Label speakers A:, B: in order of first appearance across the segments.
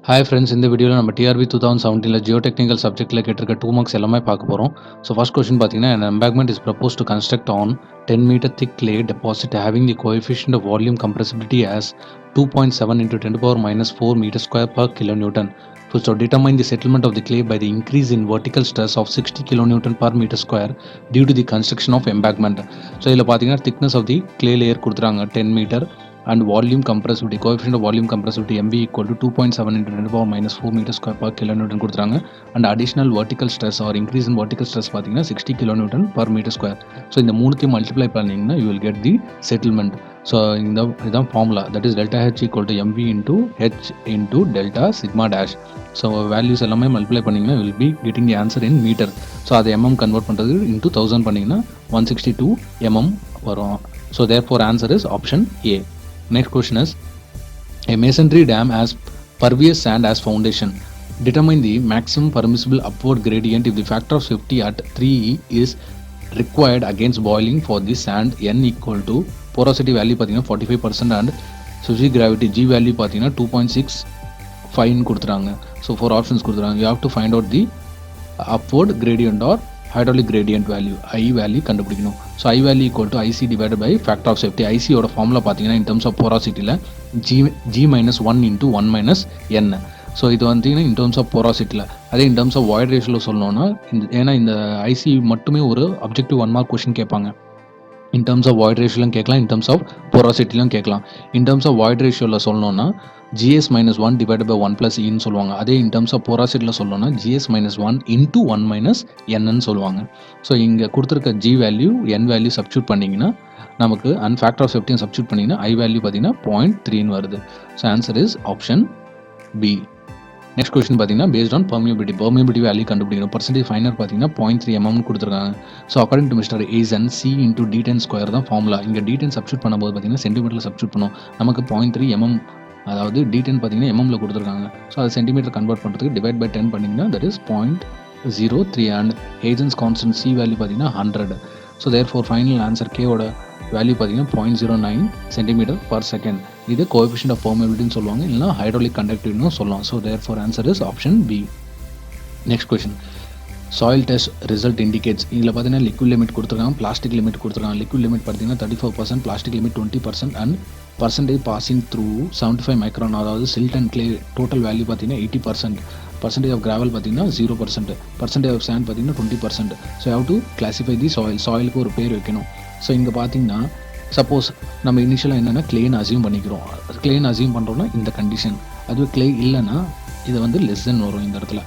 A: Hi friends, இந்த வீடியோவில் நம்ம டிஆர்பி 2017 ஜியோ டெக்னிக்கல் சப்ஜெக்ட்டில் கேட்டிருக்க 2 மார்க்ஸ் எல்லாமே பார்க்க போகிறோம். ஸோ ஃபர்ஸ்ட் கொஸ்டின் பார்த்தீங்கன்னா, an embankment is proposed to construct on 10 meter thick clay deposit having the coefficient of volume compressibility as 2.7 into 10 to the power minus 4 meter square per kilonewton. So determine the settlement of the clay by the increase in vertical stress of 60 kilonewton per meter square due to the construction of embankment. So இதில் பார்த்தீங்கன்னா thickness of the clay layer கொடுத்துறாங்க 10 meter and volume compressibility, coefficient of volume compressibility MV equal to 2.7 into 10 to the power minus 4 meter square per kilonewton கொடுத்துறாங்க. and additional vertical stress or increase in vertical stress பார்த்தீங்கன்னா 60 kilonewton per meter square. So இந்த மூணுத்தையும் multiply பண்ணிங்கன்னா you will get the settlement. So இதுதான் formula, that is delta H equal to MV into H into delta sigma dash. So values எல்லாமே multiply பண்ணிங்கன்னா you will be getting the answer in meter. So அதை mm convert பண்ணுறது into 1000 பண்ணிங்கன்னா 162 mm வரும். So therefore answer is option A. Next question is, a masonry dam has pervious sand as foundation. Determine the maximum permissible upward gradient if the factor of safety at 3 is required against boiling for the sand. N equal to porosity value பார்த்தீங்கன்னா 45% and specific gravity G value பார்த்தீங்கன்னா 2.65 கொடுத்துறாங்க. So 4 options கொடுத்துறாங்க. You have to find out the upward gradient or hydraulic gradient value, I value கண்டுபிடிக்கணும். So I value equal to IC divided by factor of safety. IC ஓட formula பார்த்தீங்கன்னா in terms of porosity-ல G minus 1 into 1 minus N. So இது வந்தீங்கன்னா in terms of porosity-ல. அதே in terms of void ratio சொல்லணும்னா ஏன்னா இந்த IC மட்டுமே ஒரு objective 1 mark question கேட்பாங்க. in terms of void ratio கேட்கலாம், in terms of porosity கேட்கலாம். in terms of void ratio சொல்லணும்னா GS minus 1 divided by 1 plus E சொல்லுவாங்க. அதே in terms of porosity சொல்லணும்னா GS minus 1 into 1 minus N சொல்லுவாங்க. So இங்கே கொடுத்துருக்க G value N value substitute பண்ணிங்கன்னா நமக்கு அண்ட் ஃபேக்டர் ஆஃப் சேஃப்டியும் சப்ஸ்டியூட் பண்ணிங்கன்னா I வேல்யூ பார்த்தீங்கன்னா 0.3 வருது. So answer is option B. Next question பார்த்தீங்கன்னா பேஸ்ட் ஆன் பெர்மியபிலிட்டி வேல்யூ கண்டுபிடிக்கணும். பர்சன்டேஜ் ஃபைனர் பார்த்தீங்கன்னா 0.3 mm கொடுத்துருக்காங்க. So according to Mr Hazen C into D10 square தான் ஃபார்முலா. இங்கே D10 சப்ஸ்டியூட் பண்ணும்போது பார்த்தீங்கன்னா சென்டிமீட்டரில் சப்ஸ்டியூட் பண்ணும். நமக்கு 0.3 mm, அதாவது D10 பார்த்தீங்கன்னா எம்எம்ல கொடுத்துருக்காங்க. ஸோ அதை சென்டிமீட்டர் கன்வெர்ட் பண்ணுறதுக்கு டிவைட் பை 10 பண்ணிங்கன்னா that is 0.03 and Hazen's constant C value பார்த்தீங்கன்னா 100. ஸோ தேர்ஃபோர் ஃபைனல் ஆன்சர் கேவோட வேல்யூ பார்த்தீங்கன்னா 0.09 சென்டிமீட்டர் பர் செகண்ட். இது கோஎஃபிஷியன்ட் ஆஃப் பெர்மியபிலிட்டின்னு சொல்லுவாங்க, இல்லைனா ஹைட்ராலிக் கண்டக்டிவிட்டின்னு சொல்லலாம். So therefore answer is option B. Next question, soil test result indicates. இதில் பார்த்தீங்கன்னா லிக்விட் லிமிட் கொடுத்துருக்காங்க, பிளாஸ்டிக் லிமிட் கொடுத்துருக்காங்க. லிக்விட் லிமிட் பார்த்தீங்கன்னா 34%, plastic limit 20% and percentage passing through 75 micron. அதாவது silt and clay total value பார்த்தீங்கன்னா 80%, percentage of gravel பார்த்தீங்கன்னா 0%, percentage of sand பார்த்தீங்கன்னா 20%. So how to classify the soil, சாயிலுக்கு ஒரு பேர் வைக்கணும். ஸோ இங்கே பார்த்தீங்கன்னா சப்போஸ் நம்ம இனிஷியலாக என்னென்னா கிளேன்னு அசியூம் பண்ணிக்கிறோம். கிளேன்னு அசியூம் பண்ணுறோன்னா இந்த கண்டிஷன், அதுவே கிளே இல்லைன்னா இது வந்து லெஸ் தென் வரும் இந்த இடத்துல,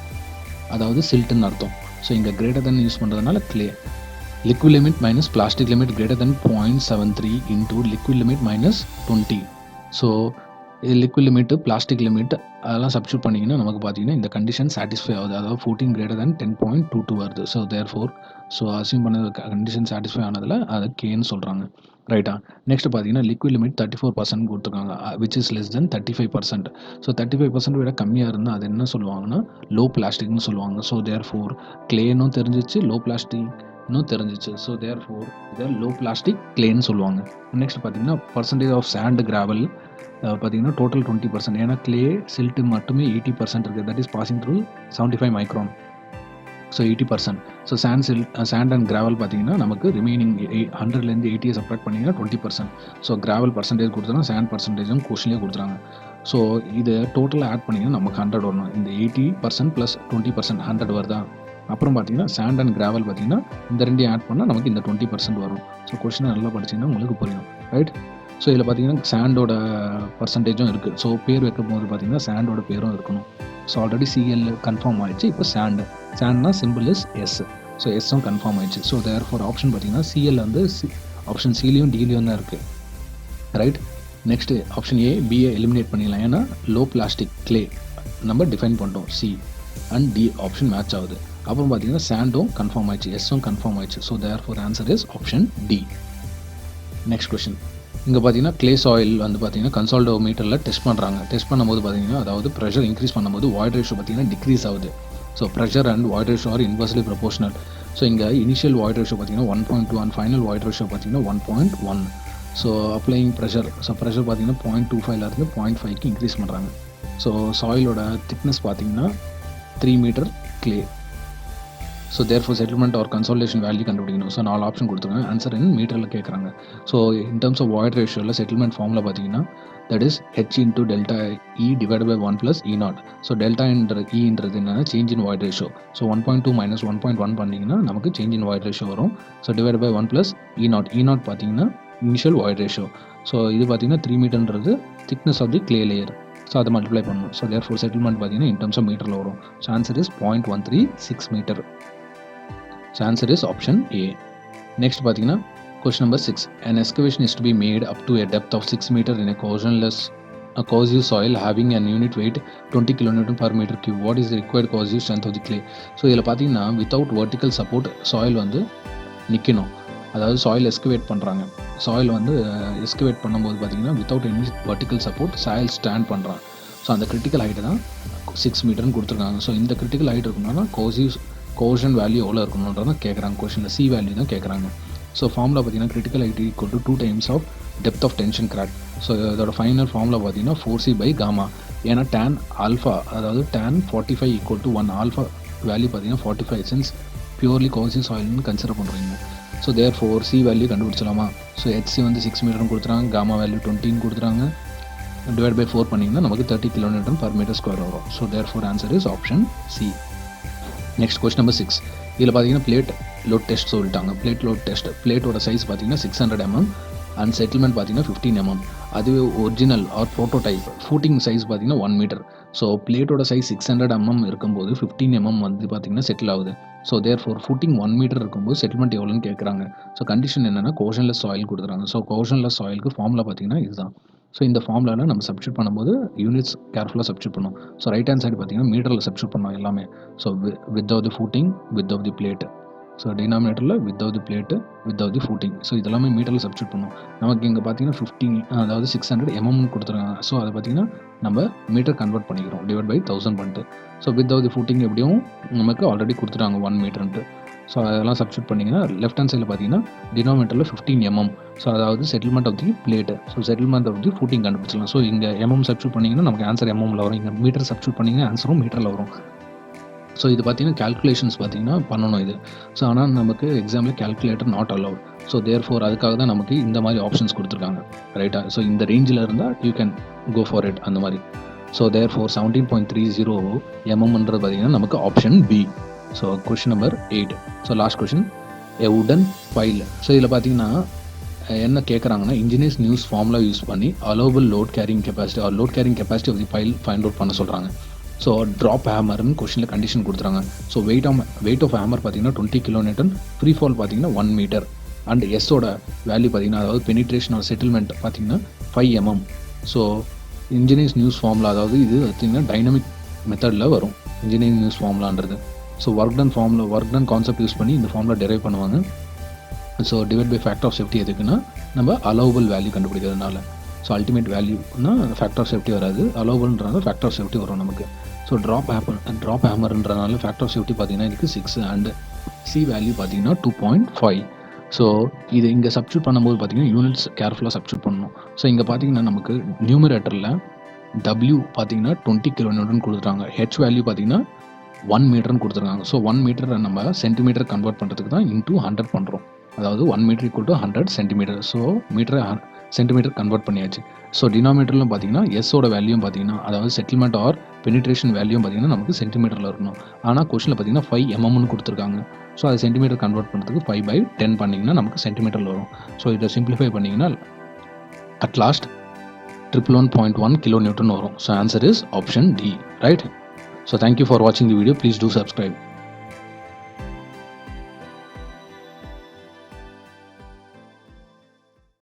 A: அதாவது சில்ட்டுன்னு அர்த்தம். ஸோ இங்கே கிரேட்டர் தென் யூஸ் பண்ணுறதுனால clay. liquid limit minus plastic limit greater than 0.73 into liquid limit minus 20. So இது லிக்விட் லிமிட்டு பிளாஸ்டிக் லிமிட் அதெல்லாம் சப்ஸ்டியூட் பண்ணிங்கன்னா நமக்கு பார்த்தீங்கன்னா இந்த கண்டிஷன் சாட்டிஸ்ஃபை ஆகுது, அதாவது 14 greater than 10.22 வருது. ஸோ தேர்ஃபோர் ஸோ அசியூம் பண்ண கண்டிஷன் சாட்டிஸ்ஃபை ஆனதில் அதை கேன்னு சொல்கிறாங்க. ரைட்டா. நெக்ஸ்ட் பார்த்தீங்கன்னா லிக்விட் லிமிட் 34% கொடுத்துருக்காங்க, which is less than 35%. So 35% விட கம்மியாக இருந்தால் அது என்ன சொல்லுவாங்கன்னா லோ பிளாஸ்டிக்னு சொல்லுவாங்க. ஸோ தேர்ஃபோர் கிளேனும் தெரிஞ்சிச்சு, லோ பிளாஸ்டிக் இன்னும் தெரிஞ்சிச்சு. ஸோ தேர்ஃபோர் இதை லோ பிளாஸ்டிக் கிளேன்னு சொல்லுவாங்க. நெக்ஸ்ட் பார்த்தீங்கன்னா பர்சன்டேஜ் ஆஃப் சாண்ட் கிராவல் பார்த்தீங்கன்னா டோட்டல் 20%. ஏன்னா கிளே சில்ட்டு மட்டுமே 80% இருக்குது, that is passing through 75 micron. So 80%. So sand and gravel பார்த்தீங்கன்னா நமக்கு ரிமைனிங் 100லேருந்து 80 சப்ராக்ட் பண்ணிங்கன்னா 20%. ஸோ கிராவல் பர்சன்டேஜ் கொடுத்துருங்க, சாண்ட் பர்சன்டேஜும் கொஸ்டின்லேயே கொடுத்துறாங்க. ஸோ இது டோட்டலாக ஆட் பண்ணிங்கன்னா நமக்கு 100 வரணும். இந்த 80% ப்ளஸ் 20% 100 வருதா. அப்புறம் பார்த்தீங்கன்னா சாண்ட் அண்ட் கிராவல் பார்த்தீங்கன்னா இந்த ரெண்டையும் ஆட் பண்ணால் நமக்கு இந்த 20% வரும். ஸோ கொஸ்டினை நல்லா படிச்சிங்கன்னா உங்களுக்கு புரியும். ரைட். ஸோ இதில் பார்த்தீங்கன்னா சாண்டோட பர்சன்டேஜும் இருக்குது. ஸோ பேர் வைக்கும் போது பார்த்தீங்கன்னா சாண்டோட பேரும் இருக்கணும். ஸோ ஆல்ரெடி சிஎல் கன்ஃபார்ம் ஆகிடுச்சு. இப்போ சாண்ட்னா சிம்பிள் இஸ் எஸ். ஸோ எஸ்ஸும் கன்ஃபார்ம் ஆகிடுச்சு. ஸோ தேர்ஃபோர் ஆப்ஷன் பார்த்தீங்கன்னா சிஎல் வந்து ஆப்ஷன் சிலையும் டிலையும் தான் இருக்குது. ரைட். நெக்ஸ்ட்டு ஆப்ஷன் ஏ பிஏ எலிமினேட் பண்ணிடலாம், ஏன்னா லோ பிளாஸ்டிக் கிளே நம்ம டிஃபைன் பண்ணிட்டோம். C and D option match ஆகுது. அப்புறம் பார்த்தீங்கன்னா சாண்டும் கன்ஃபார்ம் ஆயிடுச்சு, எஸ்ஸும் கன்ஃபார்ம் ஆயிடுச்சு. So therefore answer is option D. Next question, இங்கே பார்த்தீங்கன்னா கிளே சாயில் வந்து பார்த்தீங்கன்னா கன்சால்டோமீட்டரில் டெஸ்ட் பண்ணுறாங்க. டெஸ்ட் பண்ணும்போது பார்த்தீங்கன்னா அதாவது ப்ரெஷர் இன்க்ரீஸ் பண்ணும்போது வாய்ட் ரேஷியோ பார்த்தீங்கன்னா டிக்ரீஸ் ஆகுது. So pressure and void ratio are inversely proportional. So இங்கே இனிஷியல் வாய்ட் ரேஷியோ பார்த்தீங்கன்னா 1.2 அண்ட் ஃபைனல் வாய்ட் ரேஷியோ பார்த்தீங்கன்னா 1.1. So applying pressure, so pressure பார்த்தீங்கன்னா 0.25லேருந்து 0.5க்கு இன்க்ரீஸ் பண்ணுறாங்க. ஸோ சாயிலோட திக்னஸ் பார்த்தீங்கன்னா 3 metre clay. So therefore settlement or consolidation value கண்டுபிடிக்கணும். ஸோ 4 ஆப்ஷன் கொடுத்துருக்காங்க. ஆன்சர் இன் மீட்டரில் கேட்குறாங்க. So in terms of void ரேஷியோவில் செட்டில்மெண்ட் ஃபார்மில் பார்த்தீங்கன்னா that is H into delta e divide by 1 plus e nought. So delta இன்றது என்னன்னா change in void ratio. So 1.2 minus 1.1 பண்ணிங்கன்னா நமக்கு சேஞ்ச் இன் வாய்ட் ரேஷியோ வரும். So divide by 1 plus e nought பார்த்தீங்கன்னா initial void ratio. So இது பார்த்தீங்கன்னா 3 மீட்டர்ன்றது thickness of the clay layer. So அதை மல்டிப்ளை பண்ணணும். ஸோ தேர்ஃபோர் செட்டில்மெண்ட் பார்த்தீங்கன்னா இன் டர்ம்ஸ் ஆஃப் மீட்டரில் வரும். So answer is 0.136 metre. So answer is option A. Next பார்த்தீங்கன்னா question number 6. An excavation is to be made up to a depth of 6 meter in a cohesive soil having an unit weight 20 kN per meter cube. What is the required cohesive strength of the clay? So இதில் பார்த்தீங்கன்னா without vertical support soil வந்து நிற்கணும். அதாவது soil excavate பண்ணுறாங்க. Soil வந்து excavate பண்ணும்போது பார்த்தீங்கன்னா without any vertical support soil stand பண்ணுறாங்க. ஸோ அந்த கிரிட்டிக்கல் ஹைட்டு தான் 6 மீட்டர்னு கொடுத்துருக்காங்க. ஸோ இந்த கிரிட்டிக்கல் ஹைட் இருக்கணும்னா கோஷன் வேல்யூ எவ்வளோ இருக்கணுன்றதான் கேட்குறாங்க. கொஷனில் சி வேல்யூ தான் கேட்குறாங்க. ஸோ ஃபார்முலா பார்த்தீங்கன்னா critical height equal to 2 times of depth of tension crack. So இதோட ஃபைனல் ஃபார்முலா பார்த்தீங்கன்னா 4C by gamma. ஏன்னா tan ஆல்ஃபா அதாவது tan 45 equal to 1 alpha value பார்த்தீங்கன்னா 45 சின்ஸ் பியூர்லி கோசிவ் சாயில்னு கன்சிடர் பண்ணுறீங்க. ஸோ தேர் 4C வேல்யூ கண்டுபிடிச்சலாமா? So HC வந்து 6 மீட்டர்னு கொடுத்துறாங்க, காமா வேல்யூ 20ன்னு கொடுத்துறாங்க. டிவைட் பை 4 பண்ணிங்கன்னா நமக்கு 30 kN per meter square வரும். So therefore 4 answer is option C. Next question number 6. இதில் பார்த்தீங்கன்னா பிளேட் லோட் டெஸ்ட் சொல்லிட்டாங்க. பிளேட் லோட் டெஸ்ட் பிளேட்டோட சைஸ் பார்த்தீங்கன்னா 600 mm அண்ட் செட்டில்மெண்ட் பார்த்தீங்கன்னா 15 mm. அதுவே original or prototype footing size பார்த்தீங்கன்னா 1 மீட்டர். ஸோ பிளேட்டோட சைஸ் 600 mm இருக்கும்போது 15 mm வந்து பார்த்தீங்கன்னா செட்டில் ஆகுது. So therefore footing 1 metre இருக்கும்போது செட்டில்மெண்ட் எவ்வளோன்னு கேட்குறாங்க. ஸோ கண்டிஷன் என்னென்னா கோஷன்லெஸ் சாயில் கொடுக்குறாங்க. ஸோ கோஷன்லெஸ் சாயிலுக்கு ஃபார்முலா பார்த்தீங்கன்னா இதுதான். ஸோ இந்த ஃபார்முலாவில் நம்ம சப்ஸ்டியூட் பண்ணும்போது யூனிட்ஸ் கேர்ஃபுல்லாக சப்ஸ்டியூட் பண்ணணும். ஸோ ரைட் ஹேண்ட் சைடு பார்த்தீங்கன்னா மீட்டரில் சப்ஸ்டியூட் பண்ணோம் எல்லாமே. So width of the footing width of the plate. So டினாமினேட்டரில் width of the plate width of the footing. So இதெல்லாமே மீட்டரில் சப்ஸ்டியூட் பண்ணணும். நமக்கு இங்கே பார்த்தீங்கன்னா 15 அதாவது 600 mm கொடுத்துருக்காங்க. ஸோ அதை பார்த்தீங்கன்னா நம்ம மீட்டர் கன்வெர்ட் பண்ணிக்கிறோம் டிவைட் பை 1000 பண்ணிட்டு. So width of the footing எப்படியும் நமக்கு ஆல்ரெடி கொடுத்துட்டாங்க 1 மீட்டர்ன்ட்டு. ஸோ அதெல்லாம் சப்ஸ்டியூட் பண்ணிங்கன்னா லெஃப்ட் ஹேண்ட் சைடில் பார்த்தீங்கன்னா டினாமினேட்டரில் 15 mm. ஸோ அதாவது settlement of the plate. So settlement of the footing கண்டுபிடிச்சலாம். ஸோ இங்கே mm சப்ஸ்டியூட் பண்ணிங்கன்னா நமக்கு ஆன்சர் mmல வரும். இங்கே மீட்டர் சப்ஸ்டியூட் பண்ணிங்கன்னா ஆன்சரும் மீட்டரில் வரும். ஸோ இது பார்த்தீங்கன்னா கேல்குலேஷன்ஸ் பார்த்தீங்கன்னா பண்ணணும் இது. ஸோ ஆனால் நமக்கு எக்ஸாமில் calculator not allowed. So therefore அதுக்காக தான் நமக்கு இந்த மாதிரி ஆப்ஷன்ஸ் கொடுத்துருக்காங்க. ரைட்டா? ஸோ இந்த ரேஞ்சில் இருந்தால் you can go for it அந்த மாதிரி. ஸோ தேர் ஃபோர் 17.30 mmன்றது பார்த்தீங்கன்னா நமக்கு option B. So question number 8. So last question a wooden pile. So இதில் பார்த்தீங்கன்னா என்ன கேட்குறாங்கன்னா இன்ஜினியர்ஸ் நியூஸ் ஃபார்முலா யூஸ் பண்ணி allowable load carrying capacity or load carrying capacity of the pile find out பண்ண சொல்கிறாங்க. ஸோ ட்ராப் ஹேமர்னு கொஷனில் கண்டிஷன் கொடுத்துறாங்க. ஸோ வெயிட் ஆஃப் ஹேமர் பார்த்தீங்கன்னா 20 kN, ஃப்ரீ ஃபால் பார்த்தீங்கன்னா 1 மீட்டர் அண்ட் எஸ்ஸோட வேல்யூ பார்த்தீங்கன்னா அதாவது பெனிட்ரேஷன் ஆர் செட்டில்மெண்ட் பார்த்தீங்கன்னா 5 mm. So engineers news formula அதாவது இது பார்த்தீங்கன்னா டைனமிக் மெத்தடில் வரும் இன்ஜினியரிங் நியூஸ் ஃபார்முலான்றது. So work done concept use பண்ணி இந்த ஃபார்முலா டெரைவ் பண்ணுவாங்க. So divide by factor of safety எதுக்குன்னா நம்ம அலோவபிள் வேல்யூ கண்டுபிடிக்கிறதுனால. ஸோ அல்டிமேட் வேல்யூனா ஃபேக்டர் ஆஃப் சேஃப்டி வராது, அலோவபிள்ன்றனால ஃபேக்டர் ஆஃப் சேஃப்டி வரும் நமக்கு. ஸோ ட்ராப் ஹேமர்ன்றனால ஃபேக்டர் ஆஃப் சேஃப்டி பார்த்தீங்கன்னா இதுக்கு 6 அண்ட் சி வேல்யூ பார்த்தீங்கன்னா 2.5. ஸோ இது இங்கே சப்ஸ்டியூட் பண்ணும்போது பார்த்தீங்கன்னா யூனிட்ஸ் கேர்ஃபுல்லாக சப்ஸ்டியூட் பண்ணணும். ஸோ இங்கே பார்த்தீங்கன்னா நமக்கு நியூமரேட்டரில் W பார்த்தீங்கன்னா 20 kN கொடுத்துட்டாங்க. ஹெச் வேல்யூ பார்த்தீங்கன்னா 1 மீட்டர்னு கொடுத்துருக்காங்க. ஸோ 1 மீட்டரை நம்ம சென்டிமீட்டர் கன்வெர்ட் பண்ணுறதுக்கு தான் இன்டூ 100 பண்ணுறோம். அதாவது 1 metre equal to 100 centimetre. So மீட்டரை சென்டிமீட்டர் கன்வெர்ட் பண்ணியாச்சு. ஸோ டினாமினேட்டரில் பார்த்தீங்கன்னா எஸ்ஸோட வேல்யூம் பார்த்தீங்கன்னா அதாவது செட்டில்மெண்ட் ஆர் பெனிட்ரேஷன் வேல்யூம் பார்த்தீங்கன்னா நமக்கு சென்டிமீட்டரில் இருக்கணும். ஆனால் கொஸ்டினில் பார்த்தீங்கன்னா 5 mmன்னு கொடுத்துருக்காங்க. ஸோ அது சென்டிமீட்டர் கன்வெர்ட் பண்ணுறதுக்கு 5/10 பண்ணிங்கன்னா நமக்கு சென்டிமீட்டரில் வரும். ஸோ இதை சிம்பிளிஃபை பண்ணிங்கன்னா அட் லாஸ்ட் 111.1 kN வரும். So answer is option D, right? So thank you for watching the video. Please do subscribe.